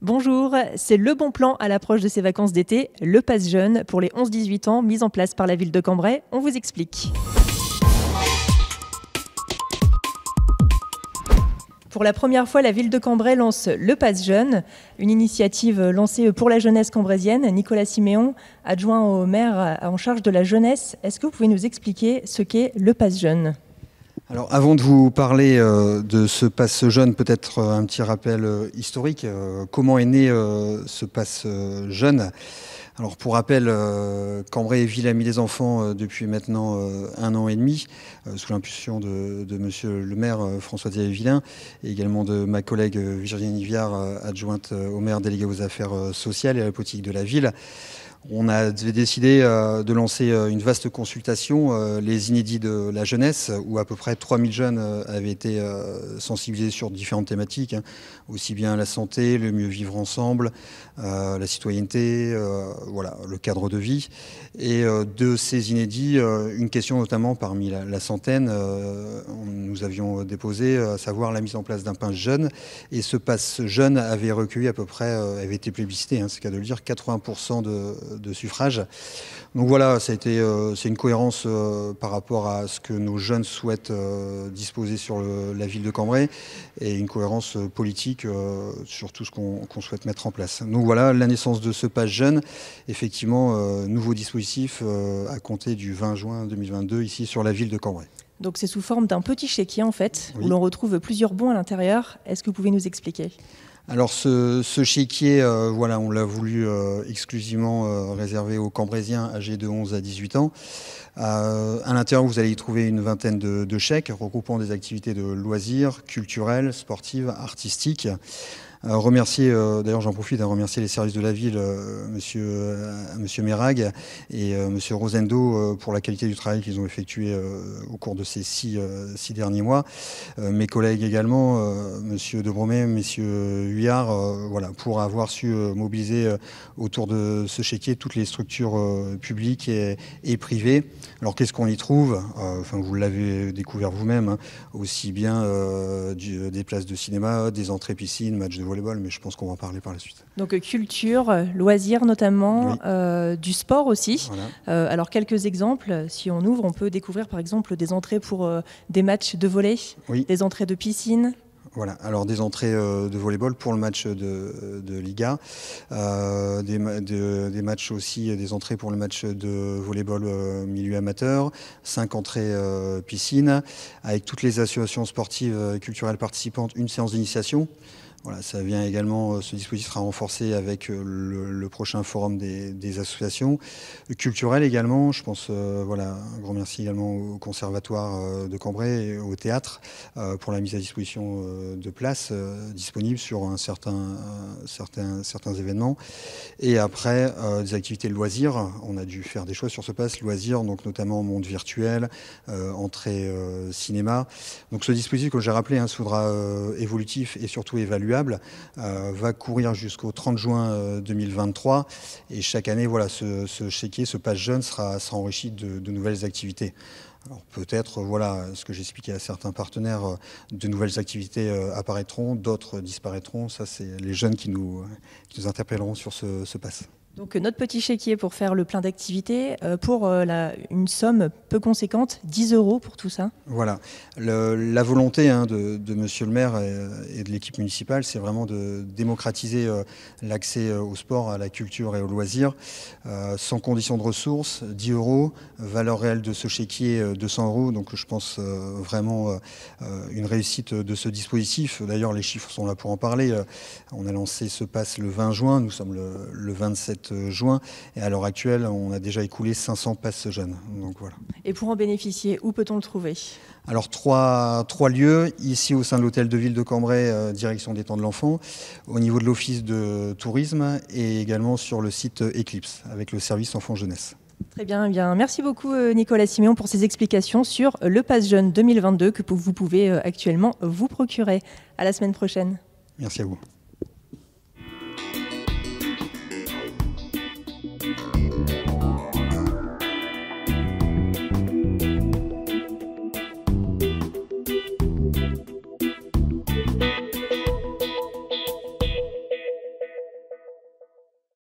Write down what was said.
Bonjour, c'est le bon plan à l'approche de ces vacances d'été, le Pass Jeune pour les 11-18 ans mis en place par la ville de Cambrai. On vous explique. Pour la première fois, la ville de Cambrai lance le Pass Jeune, une initiative lancée pour la jeunesse cambraisienne. Nicolas Siméon, adjoint au maire en charge de la jeunesse, est-ce que vous pouvez nous expliquer ce qu'est le Pass Jeune ? Alors, avant de vous parler de ce pass jeune, peut-être un petit rappel historique. Comment est né ce pass jeune ? Alors, pour rappel, Cambrai et Ville a mis les enfants depuis maintenant 1 an et demi, sous l'impulsion de monsieur le maire François-Xavier Villain et également de ma collègue Virginie Viard, adjointe au maire déléguée aux affaires sociales et à la politique de la ville. On a décidé de lancer une vaste consultation, les inédits de la jeunesse, où à peu près 3000 jeunes avaient été sensibilisés sur différentes thématiques, aussi bien la santé, le mieux vivre ensemble, la citoyenneté, voilà, le cadre de vie. Et de ces inédits, une question notamment parmi la centaine, nous avions déposé, à savoir la mise en place d'un pass jeune. Et ce pass jeune avait recueilli à peu près, avait été plébiscité, c'est le cas de le dire, 80% de suffrage. Donc voilà, c'est une cohérence par rapport à ce que nos jeunes souhaitent disposer sur la ville de Cambrai et une cohérence politique sur tout ce qu'on souhaite mettre en place. Donc voilà, la naissance de ce pass jeune, effectivement, nouveau dispositif à compter du 20 juin 2022 ici sur la ville de Cambrai. Donc c'est sous forme d'un petit chéquier en fait, Oui. où l'on retrouve plusieurs bons à l'intérieur. Est-ce que vous pouvez nous expliquer ? Alors ce chéquier, voilà, on l'a voulu exclusivement réservé aux Cambraisiens âgés de 11 à 18 ans. À l'intérieur, vous allez y trouver une vingtaine de chèques regroupant des activités de loisirs, culturelles, sportives, artistiques. Remercier, d'ailleurs j'en profite à remercier les services de la ville, monsieur Mérag et monsieur Rosendo pour la qualité du travail qu'ils ont effectué au cours de ces six derniers mois. Mes collègues également, monsieur Debromé, monsieur Huillard, voilà, pour avoir su mobiliser autour de ce chéquier toutes les structures publiques et privées. Alors qu'est-ce qu'on y trouve ? Enfin, vous l'avez découvert vous-même, aussi bien des places de cinéma, des entrées piscines, matchs de volleyball, mais je pense qu'on va en parler par la suite. Donc culture, loisirs notamment, Oui. du sport aussi. Voilà. Alors quelques exemples, si on ouvre, on peut découvrir par exemple des entrées pour des matchs de volley, Oui. des entrées de piscine. Voilà, alors des entrées de volleyball pour le match de Liga, des matchs aussi, des entrées pour le match de volleyball milieu amateur, 5 entrées piscine, avec toutes les associations sportives et culturelles participantes, une séance d'initiation. Voilà, ça vient également, ce dispositif sera renforcé avec le prochain forum des associations culturelles également. Je pense, voilà, un grand merci également au Conservatoire de Cambrai et au théâtre pour la mise à disposition de places disponibles sur certains événements. Et après, des activités de loisirs. On a dû faire des choix sur ce pass loisirs, donc notamment monde virtuel, entrée cinéma. Donc ce dispositif, comme j'ai rappelé, se voudra évolutif et surtout évaluable. Va courir jusqu'au 30 juin 2023 et chaque année, voilà, ce chéquier, ce pass jeune sera enrichi de nouvelles activités. Alors peut-être, voilà, ce que j'expliquais à certains partenaires, de nouvelles activités apparaîtront, d'autres disparaîtront. Ça, c'est les jeunes qui nous interpelleront sur ce pass. Donc notre petit chéquier pour faire le plein d'activités, pour une somme peu conséquente, 10 € pour tout ça. Voilà. La volonté de monsieur le maire et de l'équipe municipale, c'est vraiment de démocratiser l'accès au sport, à la culture et aux loisirs, sans condition de ressources, 10 €, valeur réelle de ce chéquier 200 €. Donc je pense vraiment une réussite de ce dispositif. D'ailleurs, les chiffres sont là pour en parler. On a lancé ce pass le 20 juin, nous sommes le 27 juin et à l'heure actuelle, on a déjà écoulé 500 passes jeunes. Donc voilà. Et pour en bénéficier, où peut-on le trouver ? Alors trois lieux, ici au sein de l'hôtel de ville de Cambrai, direction des temps de l'enfant, au niveau de l'office de tourisme et également sur le site Eclipse avec le service enfant jeunesse. Très bien, merci beaucoup Nicolas Siméon pour ces explications sur le Pass Jeune 2022 que vous pouvez actuellement vous procurer. À la semaine prochaine. Merci à vous.